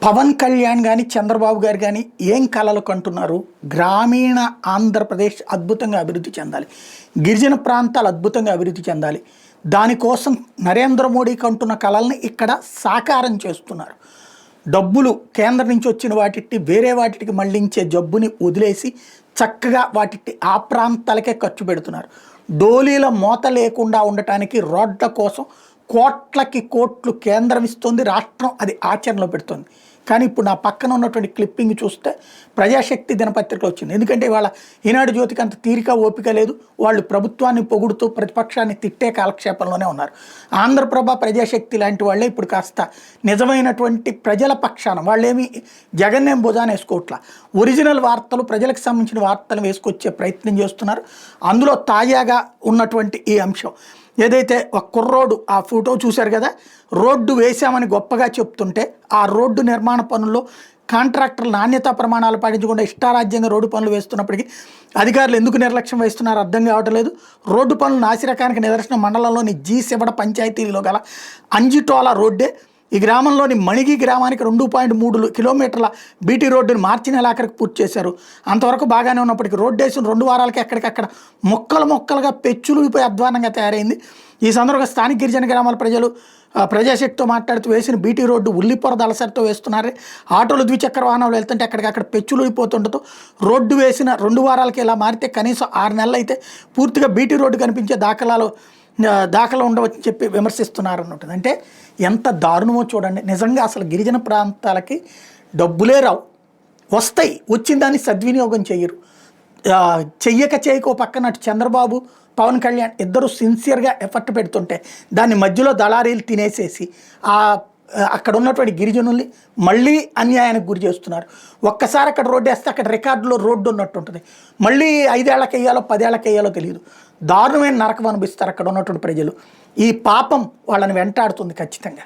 పవన్ కళ్యాణ్ కానీ చంద్రబాబు గారు కానీ ఏం కలలు కంటున్నారు? గ్రామీణ ఆంధ్రప్రదేశ్ అద్భుతంగా అభివృద్ధి చెందాలి, గిరిజన ప్రాంతాలు అద్భుతంగా అభివృద్ధి చెందాలి. దానికోసం నరేంద్ర మోడీ కంటున్న కళల్ని ఇక్కడ సాకారం చేస్తున్నారు. డబ్బులు కేంద్రం నుంచి వచ్చిన వాటికి వేరే వాటికి మళ్లించే జబ్బుని వదిలేసి చక్కగా వాటికి ఆ ప్రాంతాలకే ఖర్చు పెడుతున్నారు. డోలీల మోత లేకుండా ఉండటానికి రోడ్ల కోసం కోట్లకి కోట్లు కేంద్రం ఇస్తుంది, రాష్ట్రం అది ఆచరణలో పెడుతుంది. కానీ ఇప్పుడు నా పక్కన ఉన్నటువంటి క్లిప్పింగ్ చూస్తే ప్రజాశక్తి దినపత్రికలో వచ్చింది. ఎందుకంటే వాళ్ళ ఈనాడు జ్యోతికి అంత తీరిక ఓపిక లేదు, వాళ్ళు ప్రభుత్వాన్ని పొగుడుతూ ప్రతిపక్షాన్ని తిట్టే కాలక్షేపంలోనే ఉన్నారు. ఆంధ్రప్రభ ప్రజాశక్తి లాంటి వాళ్ళే ఇప్పుడు కాస్త నిజమైనటువంటి ప్రజల పక్షాన, వాళ్ళేమి జగన్నేం భుజాన వేసుకోవట్లా, ఒరిజినల్ వార్తలు ప్రజలకు సంబంధించిన వార్తలు వేసుకొచ్చే ప్రయత్నం చేస్తున్నారు. అందులో తాజాగా ఉన్నటువంటి ఈ అంశం ఏదైతే ఒక కుర్రోడు ఆ ఫోటో చూశారు కదా, రోడ్డు వేశామని గొప్పగా చెప్తుంటే ఆ రోడ్డు నిర్మాణ పనుల్లో కాంట్రాక్టర్లు నాణ్యతా ప్రమాణాలు పాటించకుండా ఇష్టారాజ్యంగా రోడ్డు పనులు వేస్తున్నప్పటికీ అధికారులు ఎందుకు నిర్లక్ష్యం వహిస్తున్నారో అర్థం కావటం లేదు. రోడ్డు పనులు నాసిరకానికి నిదర్శనం మండలంలోని జీ శివడ పంచాయతీలో గల అంజిటోలా రోడ్డే. ఈ గ్రామంలోని మణిగి గ్రామానికి 2.3 కిలోమీటర్ల బీటీ రోడ్డుని మార్చి నెలాఖరికి పూర్తి చేశారు. అంతవరకు బాగానే ఉన్నప్పటికీ రోడ్డు వేసిన 2 వారాలకి ఎక్కడికక్కడ మొక్కలుగా పెచ్చులుడిపోయి అధ్వానంగా తయారైంది. ఈ సందర్భంగా స్థానిక గిరిజన గ్రామాల ప్రజలు ప్రజాశక్తితో మాట్లాడుతూ వేసిన బీటీ రోడ్డు ఉల్లిపొర దళసరితో వేస్తున్నారు. ఆటోలు ద్విచక్ర వాహనాలు వెళ్తుంటే అక్కడికక్కడ పెచ్చులుడిపోతుండటం రోడ్డు వేసిన 2 వారాలకి ఇలా మారితే కనీసం 6 నెలలు అయితే పూర్తిగా బీటీ రోడ్డు కనిపించే దాఖలు ఉండవచ్చని చెప్పి విమర్శిస్తున్నారు అన్నట్టు. అంటే ఎంత దారుణమో చూడండి. నిజంగా అసలు గిరిజన ప్రాంతాలకి డబ్బులే రావు, వస్తాయి, వచ్చిన దాన్ని సద్వినియోగం చెయ్యరు. చెయ్యక పక్కన చంద్రబాబు పవన్ కళ్యాణ్ ఇద్దరు సిన్సియర్గా ఎఫర్ట్ పెడుతుంటే దాన్ని మధ్యలో దళారీలు తినేసేసి అక్కడ ఉన్నటువంటి గిరిజనుల్ని మళ్ళీ అన్యాయానికి గురి చేస్తున్నారు. ఒక్కసారి అక్కడ రోడ్డు వేస్తే అక్కడ రికార్డులో రోడ్డు ఉన్నట్టు ఉంటుంది, మళ్ళీ 5 ఏళ్ళకి వేయాలో 10 ఏళ్ళకి వేయాలో తెలియదు. దారుణమైన నరకం అనిపిస్తారు అక్కడ ఉన్నటువంటి ప్రజలు. ఈ పాపం వాళ్ళని వెంటాడుతుంది ఖచ్చితంగా.